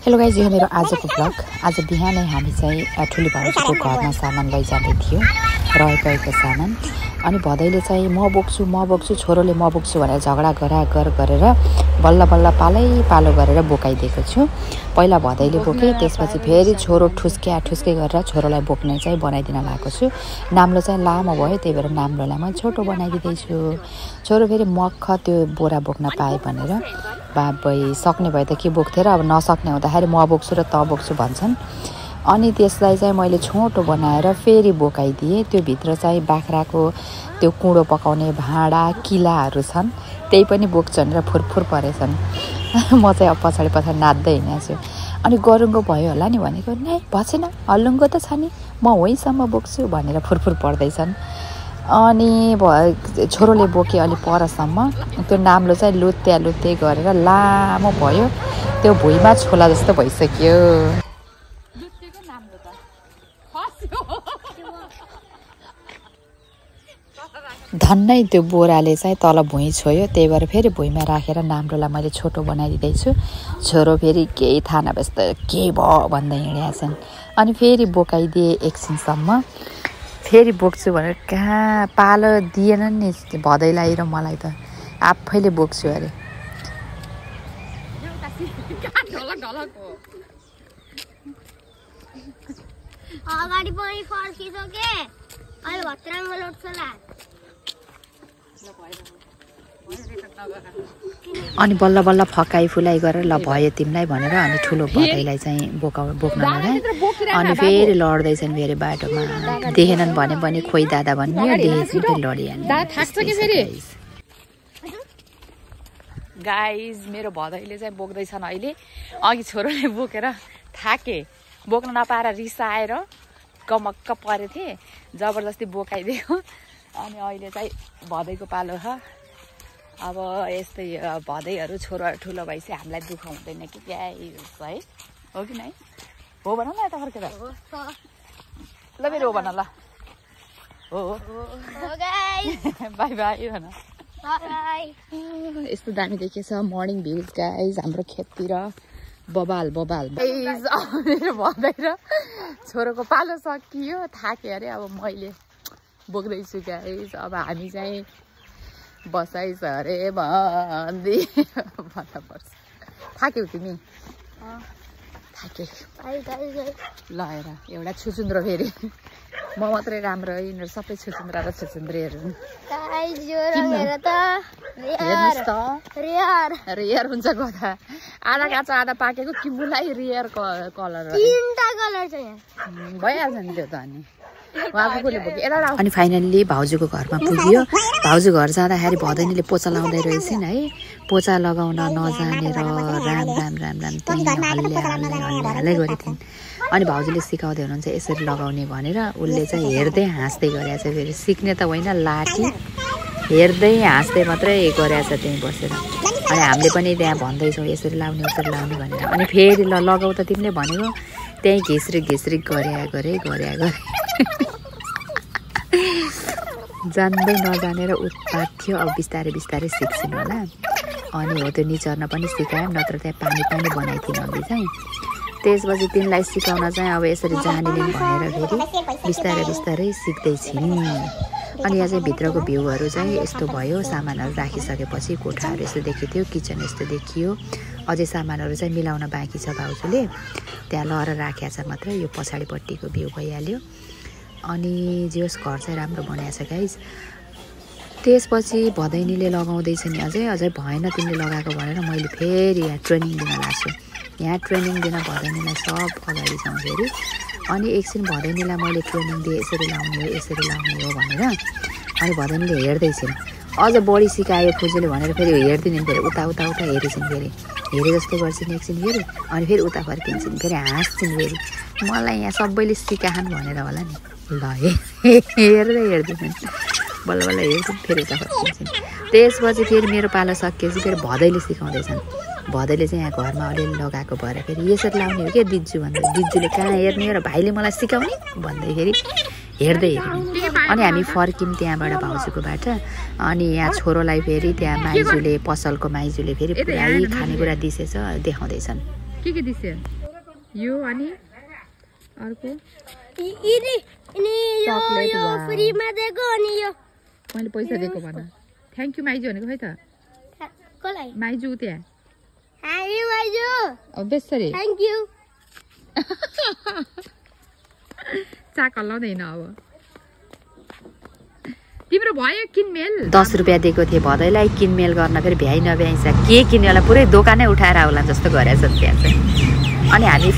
Hello guys, यो मेरो आजको ब्लग। आज बिहानै हामी चाहिँ ठुली भाउजूको घरमा सामान लैजाँदै थियो, रहेको सामान। अनि भदैले चाहिँ म बोक्छु छोरोले म बोक्छु भनेर झगडा गरेर बल्ल बल्ल पालो गरेर बोकाइदिएको छु। पहिला भदैले बोके, त्यसपछि फेरि छोरो ठुस्के गरेर छोरोलाई बोक्ने चाहिँ बनाइदिन लागेको छु। नाम्लो चाहिँ लामो भयो, त्यही भएर नाम्लोलाई म छोटो बनाइदिँदैछु। छोरो फेरि मक्ख त्यो बोरा बोक्न पाए भनेर बाबै सक्ने भए त के बोक्थेर, अब नसक्ने हुँदाखेरि म बोक्छु र त बोक्छु भन्छन्। अनि त्यसलाई चाहिँ मैले छोटो बनाएर फेरि बोकाइदिएँ। त्यो भित्र चाहिँ बाख्राको त्यो कुँडो पकाउने भाँडा किलाहरू छन्, त्यही पनि बोक्छन् र फुरफुर परेछन्। म चाहिँ अब पछाडि नाच्दै हिँडेको छु। अनि गरुङ्गो भयो होला नि भनेको, नै भएन, हल्लुङ्गो त छ नि, म वहीँसम्म बोक्छु भनेर फुरफुर पर्दैछन्। अनि छोरोले बोके अलि परसम्म, त्यो नाम्लो चाहिँ लुत्ते गरेर लामो भयो, त्यो भुइँमा छोला जस्तो भइसक्यो। धन्नै त्यो बोराले चाहिँ तल भुइँ छोयो, त्यही भएर फेरि भुइँमा राखेर नाम्लोलाई मैले छोटो बनाइदिँदैछु। छोरो फेरि केही थाहा नभएस्त के भयो भन्दै हिँडेछन्। अनि फेरि बोकाइदिए एकछिनसम्म, फेरि बोक्छु भनेर कहाँ पालो दिएनन् नि भदैलाई र मलाई त, आफैले बोक्छु अरे। अगाडि पनि फर्किसके, अहिले भत्राङ्गो लोट्छ ला। अनि बल्ल बल्ल फकाइ फुलाइ गरेर ल भयो तिमीलाई भनेर अनि ठुलो भदैलाई चाहिँ बोक्न लगाएँ। अनि फेरि लड्दैछन् फेरि बाटोमा, देखेनन् भने खोइ दादा भन्ने, देखेपछि फेरि लडिहाल्ने। गाइज, मेरो भदैले चाहिँ बोक्दैछन् अहिले। अघि छोरोले बोकेर थाके, बोक्न नपाएर रिसाएर कमक्क परे थिएँ, जबरजस्ती बोकाइदिएको। अनि अहिले चाहिँ भदैको पालो छ। अब यस्तै भदैहरू छोराहरू ठुलो भएपछि हामीलाई दुःख हुँदैन कि क्या है, हो कि नै? हो भन न, यता फर्केर ल मेरो हो भन ल। हो बाई बाई भन। यस्तो दामी देखेछ मर्निङ भ्युज गाइज हाम्रो खेततिर। बबाल मेरो भदै र छोरोको पालो सकियो, थाक्यो अरे। अब मैले बोक्दैछु गाइज। अब हामी चाहिँ बसाइस अरे भन्दै भन्नु पर्छ। थाक्यौ तिमी? थाक्यो ल। हेर एउटा छुचुन्द्रो, फेरि म मात्रै राम्रो, यिनीहरू सबै छुचुन्द्रा र छुचुन्द्रीहरू। हेर्नुहोस् त, रियर हुन्छ गधा। आधा काँचो आधा पाकेको किम्बुलाई रियर कलर भइहाल्छ नि त्यो त। अनि फाइनल्ली भाउजूको घरमा पुग्यो। भाउजू घर जाँदाखेरि भदैनीले पोचा लाउँदै रहेछन् है। पोचा लगाउन नजानेर राम त्यहीँ हल्लै गरेथिन्। अनि भाउजूले सिकाउँदै हुनुहुन्छ यसरी लगाउने भनेर। उसले चाहिँ हेर्दै हाँस्दै गरेछ, फेरि सिक्ने त होइन, लाठी हेर्दै हाँस्दै मात्रै गरेछ त्यहीँ बसेर। अनि हामीले पनि त्यहाँ भन्दैछौँ यसरी लाउने उसरी लाउने भनेर। अनि फेरि ल लगाउ त तिमीले भनेको, त्यहीँ घिस्री गरे जान्दै नजानेर उत्पात थियो। अब बिस्तारै सिक्छिन् होला। अनि हो त्यो निचर्न पनि सिकायौँ, नत्र त्यहाँ पानी बनाइदिनु अघि चाहिँ। त्यसपछि तिनलाई सिकाउन चाहिँ अब यसरी जानिदिउँ भनेर फेरि बिस्तारै सिक्दैछिन्। अनि यहाँ चाहिँ भित्रको भ्यूहरू चाहिँ यस्तो भयो। सामानहरू राखिसकेपछि कोठाहरू यस्तो देखियो, किचन यस्तो देखियो। अझै सामानहरू चाहिँ मिलाउन बाँकी छ, भाउजूले त्यहाँ लहर राखेको छ मात्रै। यो पछाडिपट्टिको भ्यू भइहाल्यो। अनि जेहोस् घर चाहिँ राम्रो बनाएको छ गाइज। त्यसपछि भदैनीले लगाउँदैछ नि, अझै भएन तिमीले लगाएको भनेर मैले फेरि यहाँ ट्रेनिङ दिन लाग्छु। यहाँ ट्रेनिङ दिन भदैनीलाई सब अगाडि जाउँ फेरि। अनि एकछिन भदैनीलाई मैले ट्रेनिङ दिएँ, यसरी लाउने हो भनेर। अनि भदैनीले हेर्दैछिन्, अझ बढी सिकायो फुजूले भनेर फेरि हेर्दिनँ। फेरि उता हेरिछन्, फेरि हेरे जस्तै गर्छिन् एकछिन फेरि। अनि फेरि उता फर्किन्छन्, फेरि हाँस्छिन्। फेरि मलाई यहाँ सबैले सिकाहन् भनेर होला नि। ल हेर्दैछन्, बल्ल हेर्छन्, फेरि उता फर्किन्छन्। त्यसपछि फेरि मेरो पालो सकिएपछि फेरि भदैले सिकाउँदैछन्। भदैले चाहिँ यहाँ घरमा अलिअलि लगाएको भएर फेरि यसरी लाउने हो क्या दिज्जू भन्दै। दिज्जूले कहाँ हेर्ने र भाइले मलाई सिकाउने भन्दैखेरि हेर्दै अनि हामी फर्क्यौँ त्यहाँबाट भाउजूकोबाट। अनि यहाँ छोरोलाई फेरि त्यहाँ माइजूले, पसलको माइजूले फेरि पुरै खानेकुरा दिसेछ देखाउँदैछन्। के दिस्यो यो अनि अर्को चकलेट फ्रीमा दिएको अनि यो मैले पैसा दिएको भन थ्याङ्क यू माइजू भनेको खै त कसलाई माइजू त्यहाँ हाई माइजू अब बेसरी थ्याङ्क यू चाक हल्लाउँदैन अब तिम्रो भयो किनमेल 10 रुपियाँ दिएको थिएँ भदैलाई किनमेल गर्न फेरि भ्याइ नभ्याइन्छ के किन्ने होला पुरै दोकानै उठाएर आउला जस्तो गरेछ त्यहाँ चाहिँ अनि हामी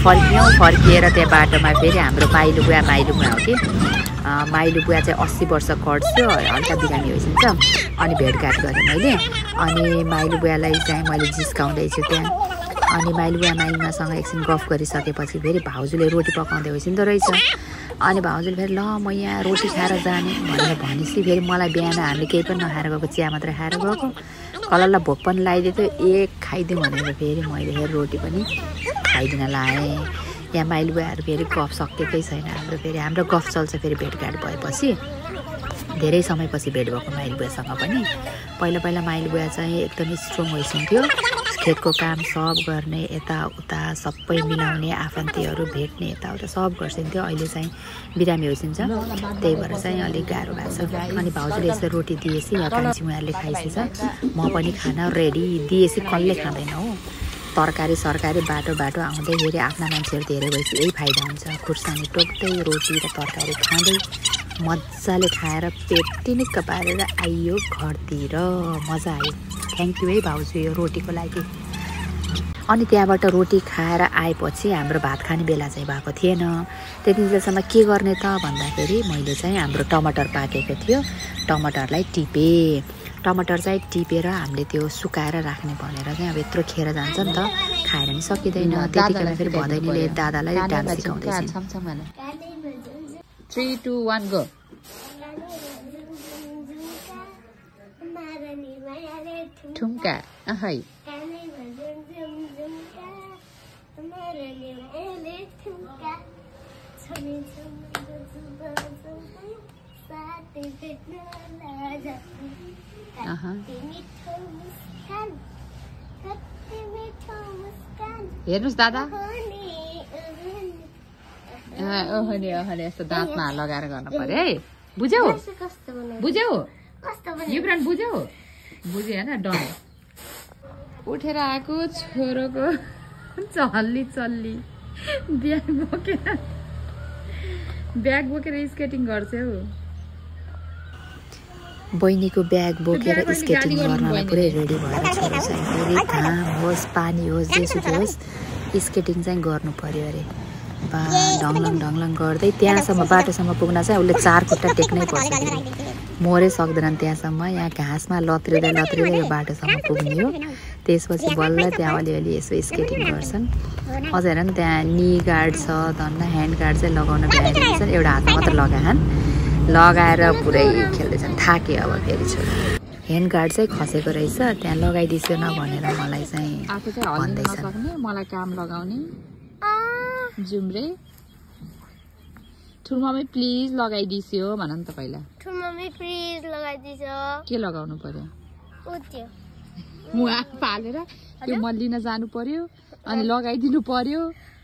फर्किएर त्यहाँ बाटोमा फेरि हाम्रो माइलु बुवा हो कि माइलु बुवा चाहिँ 80 वर्ष कट्छ्यो हल्का बिरामी भइसक्छ अनि भेटघाट गरेँ मैले अनि माइलु बुवालाई चाहिँ मैले जिस्काउँदैछु त्यहाँ अनि माइलु बुवा माइमासँग एकछिन गफ गरिसकेपछि फेरि भाउजूले रोटी पकाउँदै भइसक्दो रहेछ अनि भाउजूले फेरि ल म यहाँ रोटी खाएर जाने भनेर भनेपछि फेरि मलाई बिहान हामीले केही पनि नखाएर गएको चिया मात्रै खाएर गएको कलरलाई भोक पनि लगाइदियो थियो एक खाइदिउँ भनेर फेरि मैले फेरि रोटी पनि खाइदिन लाएँ यहाँ माइलु बुवाहरू फेरि गफ सकेकै छैन हाम्रो गफ चल्छ फेरि भेटघाट भएपछि धेरै समयपछि भेट भएको माइलु बुवासँग पनि पहिला माइलु बुवा चाहिँ एकदमै स्ट्रङ भइसक्यो खेतको काम सब गर्ने यताउता सबै मिलाउने आफन्तीहरू भेट्ने यताउता सब गर्छन्थ्यो अहिले चाहिँ बिरामी भइसक्छ त्यही भएर चाहिँ अलिक गाह्रो भएको छ अनि भाउजूले यसो रोटी दिएपछि या कान्छी उहाँहरूले खाइसकेछ म पनि खाना रेडी दिएपछि कसले खाँदैन हो तरकारी सरकारी बाटो आउँदै फेरि आफ्ना मान्छेहरू धेरै भएपछि यही फाइदा हुन्छ खुर्सानी टोक्दै रोटी र तरकारी खाँदै मजाले खाएर पेट टिनिक्क पारेर आइयो घरतिर मजा आयो थ्याङ्क यू है भाउजू यो रोटीको लागि अनि त्यहाँबाट रोटी खाएर आएपछि हाम्रो भात खाने बेला चाहिँ भएको थिएन त्यतिन्जेलसम्म के गर्ने त भन्दाखेरि मैले चाहिँ हाम्रो टमाटर पाकेको थियो टमाटरलाई टिपेँ टमाटर चाहिँ टिपेर हामीले त्यो सुकाएर राख्ने भनेर चाहिँ अब यत्रो खेर जान्छ नि त खाएर नि सकिँदैन त्यतिखेर फेरि भदैनीले दादालाई डान्स सिकाउँदैछ 3 2 1 गो ठुम्का ahai हेर्नुस् दादा ओहने यस्तो दाँतमा लगाएर गर्नु पर्यो है बुझ्यौ युक्रान बुझ्यौ हैन डन उठेर आएको छोरोको चल्ली ब्याग बोकेर स्केटिङ गर्छ हौ बहिनीको ब्याग बोकेर स्केटिङ गर्नलाई पुरै रेडी भएर छोरो चाहिँ फेरि घाम होस् पानी होस् जेसुकै होस् स्केटिङ चाहिँ गर्नु पर्यो अरे ढङलङ गर्दै त्यहाँसम्म बाटोसम्म पुग्न चाहिँ उसले 4 खुट्टा टेक्नै पर्छ फेरि मोरै सक्दैनन् त्यहाँसम्म यहाँ घाँसमा लत्रिँदै यो बाटोसम्म पुग्ने हो त्यसपछि बल्ल त्यहाँ अलिअलि यसो स्केटिङ गर्छन् अझ हेर न त्यहाँ नी गार्ड छ धन्न ह्यान्ड गार्ड चाहिँ लगाउन भ्याइरहेको छ एउटा हातमा मात्र लगाएर पुरै खेल्दैछन् थाके अब फेरि छोरा ह्यान्ड गार्ड चाहिँ खसेको रहेछ त्यहाँ लगाइदिन्छु न भनेर मलाई चाहिँ भन्दैछ मलाई काम लगाउने जुम्रे ठुलमम्मी प्लिज लगाइदिस्यो भन नि त पहिला ठुलमम्मी प्लिज लगाइदिस्यो के लगाउनु पर्यो उत्यो मुहा पालेर त्यो मल्लिन जानु पर्यो अनि लगाइदिनु पर्यो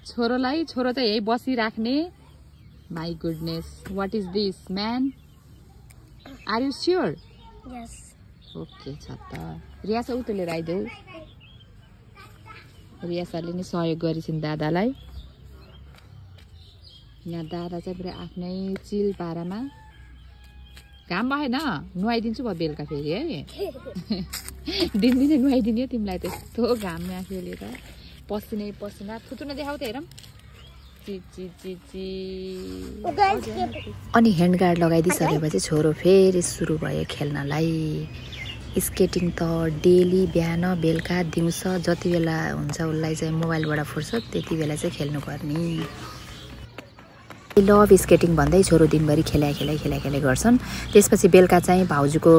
छोरोलाई छोरो चाहिँ यही बसिराख्ने my goodness what is this man are you sure yes okay छ त रियासा उतो लिएर आइदेऊ रियासाले नि सहयोग गरिसिन् दादालाई यहाँ दादा चाहिँ पुरा आफ्नै चिल पारामा घाम भएन नुहाइदिन्छु भयो बेलुका फेरि है दिनदिनै नुहाइदिने तिमीलाई त्यस्तो घाममा खेलेर पसिना थुतुना देखाउ त हेरौँ अनि ह्यान्ड गार्ड लगाइदिइसकेपछि छोरो फेरि सुरु भयो खेल्नलाई स्केटिङ त डेली बिहान बेलुका दिउँसो जति बेला हुन्छ उसलाई चाहिँ मोबाइलबाट फुर्सद त्यति बेला चाहिँ खेल्नुपर्ने लभ स्केटिङ भन्दै छोरो दिनभरि खेलाइ गर्छन् त्यसपछि बेलुका चाहिँ भाउजूको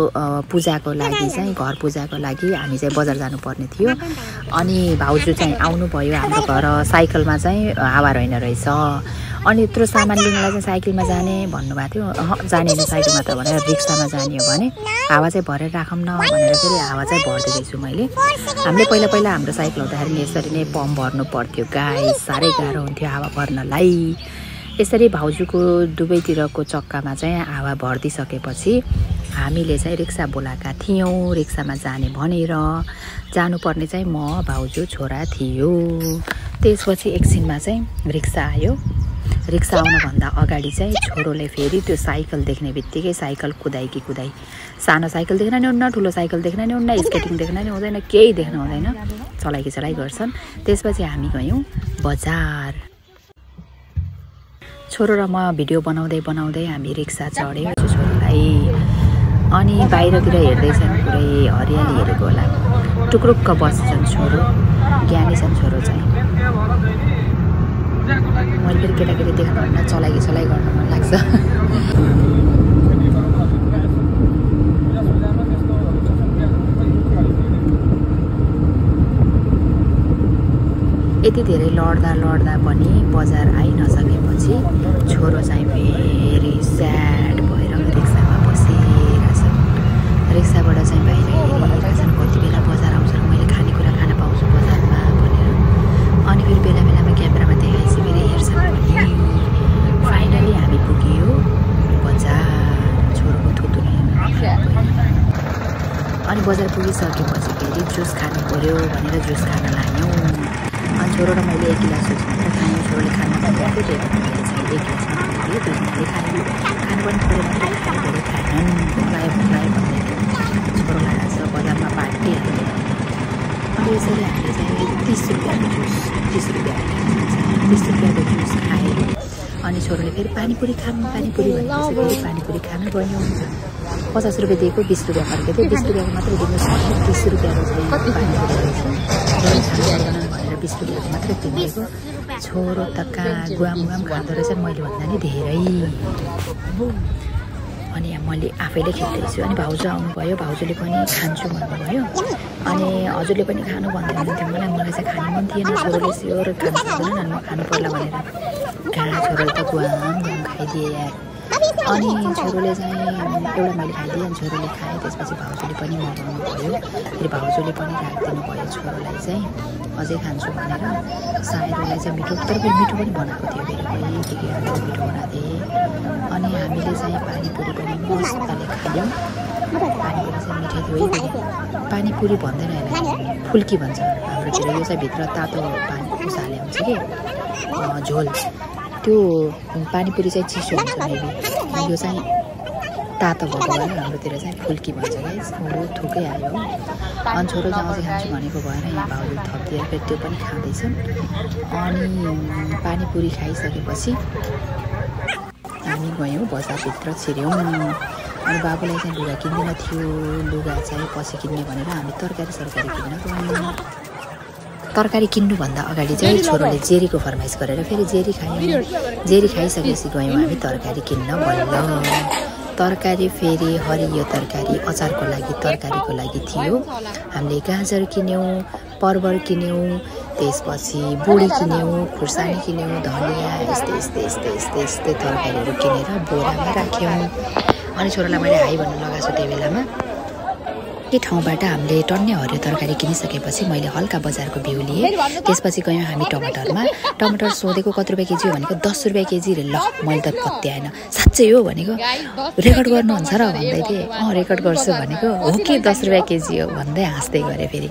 पूजाको लागि चाहिँ घर पूजाको लागि हामी चाहिँ बजार जानुपर्ने थियो अनि भाउजू चाहिँ आउनुभयो हाम्रो घर साइकलमा चाहिँ हावा रहेन रहेछ अनि यत्रो सामान लिनलाई चाहिँ साइकलमा जाने भन्नुभएको थियो। जाने होइन साइकलमा त भनेर रिक्सामा जाने हो भने हावा चाहिँ भरेर राखौँ न भनेर फेरि हावा चाहिँ भरिदिँदैछु मैले। हामीले पहिला हाम्रो साइकल हुँदाखेरि यसरी नै पम्प भर्नु पर्थ्यो गाइस, साह्रै गाह्रो हुन्थ्यो हावा भर्नलाई। यसरी भाउजूको दुवैतिरको चक्कामा चाहिँ हावा भरिदिइसकेपछि हामीले चाहिँ रिक्सा बोलाएका थियौँ। रिक्सामा जाने भनेर जानुपर्ने चाहिँ म, भाउजू, छोरा थियो। त्यसपछि एकछिनमा चाहिँ रिक्सा आयो। रिक्सा आउनुभन्दा अगाडि चाहिँ छोरोले फेरि त्यो साइकल देख्ने बित्तिकै साइकल कुदाई कि कुदाई। सानो साइकल देख्न नि हुन्न, ठुलो साइकल देख्न नि हुन्न, स्केटिङ देख्न नि हुँदैन, केही देख्न हुँदैन, चलाइ कि चलाइ गर्छन्। त्यसपछि हामी गयौँ बजार। छोरो र म भिडियो बनाउँदै हामी रिक्सा चढ्यौँ छोरोलाई। अनि बाहिरतिर हेर्दैछन्, पुरै हरियाली हेरेको होला। टुक्रुक्क बस्छन् छोरो, ज्ञानी छन् छोरो चाहिँ। मैले फेरि केटाकेटी देख्नुहुन्न, चलाइ गर्न मन लाग्छ। यति धेरै लड्दा पनि बजार आइ नसकेपछि छोरो चाहिँ फेरि स्याड भएर रिक्सामा बसिरहेछन्। रिक्साबाट चाहिँ बाहिर हेरिरहेछन्, कति बेला बजार आउँछ र मैले खानेकुरा खान पाउँछु बजारमा भनेर। अनि फेरि बेला बेलामा क्यामेरामा देखाएपछि फेरि हेर्छन् पनि। फाइनली हामी पुग्यो बजार। छोरोको थुतु अनि बजार पुगिसकेपछि फेरि जुस खानु पर्यो भनेर जुस खान लाग्यौँ। अनि छोरो र मैले 1 गिलास जुस मात्र खायौँ। छोरोले खानु पर्यो, मैले चाहिँ 1 गिलास मात्र खाएँ, दुईजनाले खायौँ। खानु पनि पऱ्यो मात्रै खाएनन्, भोक लाग्यो भन्दै छोरोलाई आज बजारमा पार्टिहाल्यो। अनि यसरी हामीले चाहिँ 30 रुपियाँको जुस खाएँ। अनि छोरोले फेरि पानीपुरी भनेपछि फेरि पानीपुरी खान गयौँ। 50 रुपियाँ दिएको 20 रुपियाँ फर्केको थियो। 20 रुपियाँको मात्रै दिनुहोस्, 30 रुपियाँको चाहिँ पानीपुरी रहेछ भनेर 20 रुपियाँको मात्रै किनेको। छोरो त कहाँ गुवाम खाँदो रहेछ, मैले भन्दा नि धेरै। अनि मैले आफैले खेल्दैछु। अनि भाउजू आउनुभयो, भाउजूले पनि खान्छु भन्नुभयो। अनि हजुरले पनि खानु भन्दै हुनुहुन्थ्यो, मलाई चाहिँ खानु मन थिएन। छोरोले स्योर खानु सक्दैन, म खानु पर्ला भनेर कहाँ छोरोले त गुवाम खाइदिए यार। अनि छोरोले चाहिँ एउटा मैले खाइदिएँ, अनि छोरोले खाएँ। त्यसपछि भाउजूले पनि मगाउनु भयो, फेरि भाउजूले पनि राखिदिनु भयो छोरोलाई चाहिँ अझै खान्छु भनेर। सायदलाई चाहिँ मिठो, तर फेरि मिठो पनि बनाएको थियो, फेरि मैले के मिठो बनाएको थिएँ। अनि हामीले चाहिँ पानीपुरी पनि मजाले खायौँ। पानीपुरी चाहिँ मिठै थियो है। पानीपुरी भन्दैन होइन, फुल्की भन्छ हाम्रोतिर। यो चाहिँ भित्र तातो पानी उसाले हुन्छ कि झोल। त्यो पानीपुरी चाहिँ चिसो हुन्छ मेबी, यो चाहिँ तातो भएको भएर हाम्रोतिर चाहिँ फुल्की भन्छ गाइस। थुकै आयो। अनि छोरो चाहिँ अझै खान्छु भनेको भएर यहाँ भाउजू थपिदिएर फेरि त्यो पनि खाँदैछन्। अनि पानीपुरी खाइसकेपछि हामी गयौँ बजारभित्र छिर्यौँ। अनि बाबुलाई चाहिँ लुगा किन्दैन थियो, लुगा चाहिँ पछि किन्ने भनेर हामी तरकारी किन्न गयौँ। तरकारी किन्नुभन्दा अगाडि चाहिँ छोरोले जेरीको फरमाइस गरेर फेरि जेरी खायौँ। जेरी खाइसकेपछि गयौँ हामी तरकारी किन्न बल्ल। तरकारी फेरि हरियो तरकारी, अचारको लागि तरकारीको लागि थियो। हामीले गाजर किन्यौँ, परवर किन्यौँ, त्यसपछि बोडी किन्यौँ, खुर्सानी किन्यौँ, धनियाँ, यस्तै तरकारीहरू किनेर बोरामा राख्यौँ। अनि छोरालाई मैले हाई भन्नु लगाएको छु त्यही बेलामा। के ठाउँबाट हामीले टन्ने हरियो तरकारी किनिसकेपछि मैले हल्का बजारको भ्यू लिएँ। त्यसपछि गयौँ हामी टमाटरमा। टमाटर सोधेको कति रुपियाँ केजी हो भनेको 10 रुपियाँ केजी रे। ल मैले त पत्याएन, साँच्चै हो भनेको। रेकर्ड गर्नुहुन्छ र भन्दै थिएँ। रेकर्ड गर्छु भनेको हो कि 10 रुपियाँ केजी हो भन्दै हाँस्दै गरेँ। फेरि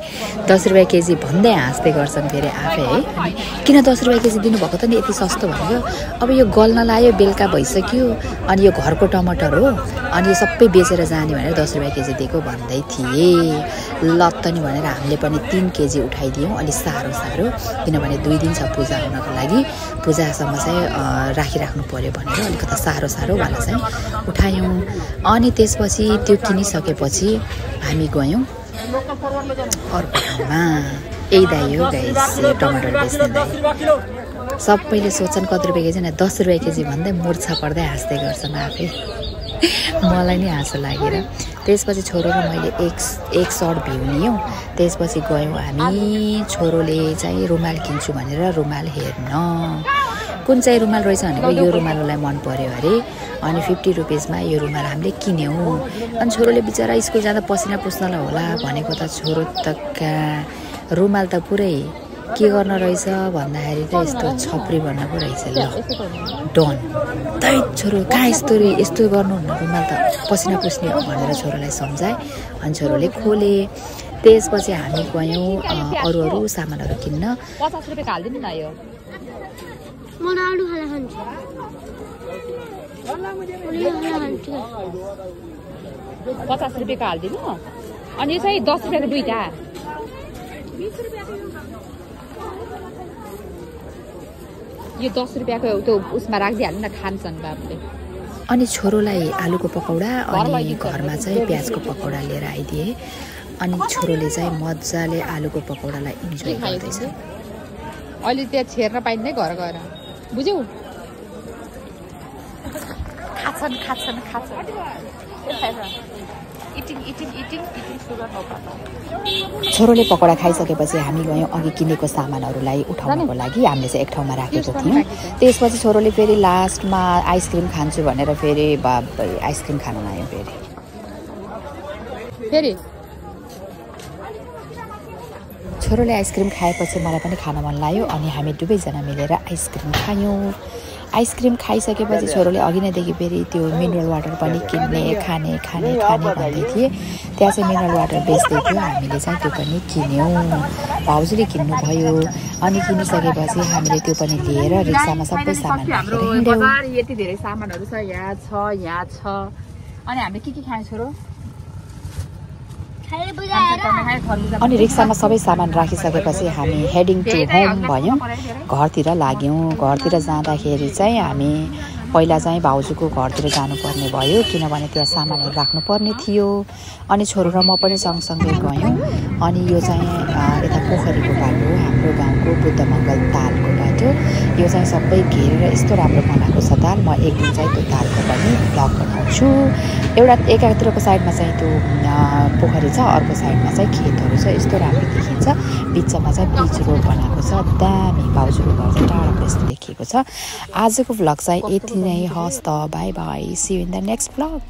10 रुपियाँ केजी भन्दै हाँस्दै गर्छन् फेरि आफै है। अनि किन 10 रुपियाँ केजी दिनुभएको त नि यति सस्तो भनेको। अब यो गल्न लायो, बेलुका भइसक्यो, अनि यो घरको टमाटर हो, अनि यो सबै बेचेर जाने भनेर 10 रुपियाँ केजी दिएको भन्दै थिएँ। लत्त नि भनेर हामीले पनि 3 केजी उठाइदियौँ। अलि साह्रो किनभने 2 दिन छ पूजा हुनको लागि, पूजासम्म चाहिँ राखिराख्नु पर्यो भनेर अलिकति साह्रोवाला चाहिँ उठायौँ। अनि त्यसपछि त्यो किनिसकेपछि हामी गयौँ अर्को ठाउँमा। यही दाइ हो गाइस, टमाटर बेच्ने दाइ। सबैले सोच्छन् कति रुपियाँ केजी, 10 रुपियाँ केजी भन्दै मुर्छा पर्दै हाँस्दै गर्छन् आफै। मलाई नि हाँसो लागेर त्यसपछि छोरो र मैले एक सर्ट भ्यू लियौँ। त्यसपछि गयौँ हामी। छोरोले चाहिँ रुमाल किन्छु भनेर रुमाल हेर्न कुन चाहिँ रुमाल रहेछ भनेको यो रुमाललाई मन पर्यो अरे अनि 50 रुपियाँमा यो रुमाल हामीले किन्यौँ। अनि छोरोले बिचरा स्कुल जाँदा पसिना पुस्नलाई होला भनेको त छोरो त कहाँ रुमाल त पुरै के गर्न रहेछ भन्दाखेरि त यस्तो छप्री बन्न पो रहेछ। ल डन तै छोरो कहाँ यस्तो गर्नुहुन्न रुमाल त पसिना पुस्ने भनेर छोरोलाई सम्झाए। अनि छोरोले खोले। त्यसपछि हामी गयौँ अरू सामानहरू किन्न। 50 रुपियाँ हाल्दिनु न यो म आलु खाना खान्छु। 50 रुपियाँको हाल्दिनु अनि यो चाहिँ 10 रुपियाँको दुईटा। यो 10 रुपियाँको त्यो उसमा राखिदिइहाल्नु न खान्छन् बाबुले। अनि छोरोलाई आलुको पकौडा अनि घरमा चाहिँ प्याजको पकौडा लिएर आइदिए। अनि छोरोले चाहिँ मजाले आलुको पकौडालाई इन्जोय गर्दैछ। अहिले त्यहाँ छेर्न पाइँदैन घर गएर बुझ्यौ। खाछन् छोरोले पकौडा खाइसकेपछि हामी गयौँ अघि किनेको सामानहरूलाई उठाउनको लागि। हामीले चाहिँ एक ठाउँमा राखेको थियौँ। त्यसपछि छोरोले फेरि लास्टमा आइसक्रिम खान्छु भनेर फेरि आइसक्रिम खान आयो। फेरि छोरोले आइसक्रिम खाएपछि मलाई पनि खान मन लाग्यो अनि हामी दुवैजना मिलेर आइसक्रिम खायौँ। आइसक्रिम खाइसकेपछि छोरोले अघि नैदेखि फेरि त्यो मिनरल वाटर पनि किन्ने खाने भन्दै थिए। त्यहाँ चाहिँ मिनरल वाटर बेच्दै थियो। हामीले चाहिँ त्यो पनि किन्यौँ। भाउजूले किन्नुभयो। अनि किनिसकेपछि हामीले त्यो पनि लिएर रिक्सामा सबै सामान राखेर हिँड्यौँ। यति धेरै सामानहरू छ यहाँ छ। अनि हामीले के खायौँ छोरो? अनि रिक्सामा सबै सामान राखिसकेपछि हामी हेडिङ टु होम भयौँ। घरतिर लाग्यौँ। घरतिर जाँदाखेरि चाहिँ हामी पहिला चाहिँ भाउजूको घरतिर जानुपर्ने भयो किनभने त्यहाँ सामानहरू राख्नुपर्ने थियो। अनि छोरो र म पनि सँगसँगै गयौँ। अनि यो चाहिँ यता पोखरीको बाटो हाम्रो गाउँको बुद्ध मङ्गल तालको बाटो। यो चाहिँ सबै घेरेर यस्तो राम्रो बनाएको छ ताल। म एक दिन चाहिँ त्यो तालको पनि भ्लग बनाउँछु। एकातिरको साइडमा चाहिँ त्यो पोखरी छ, अर्को साइडमा चाहिँ खेतहरू छ। यस्तो राम्रो देखिन्छ। बिचमा चाहिँ पिच रोड बनाएको छ। दामी। भाउजूको घर चाहिँ टाढाबाट यस्तो देखिएको छ। आजको भ्लग चाहिँ यति नै। हस् त bye bye. See you in the next vlog.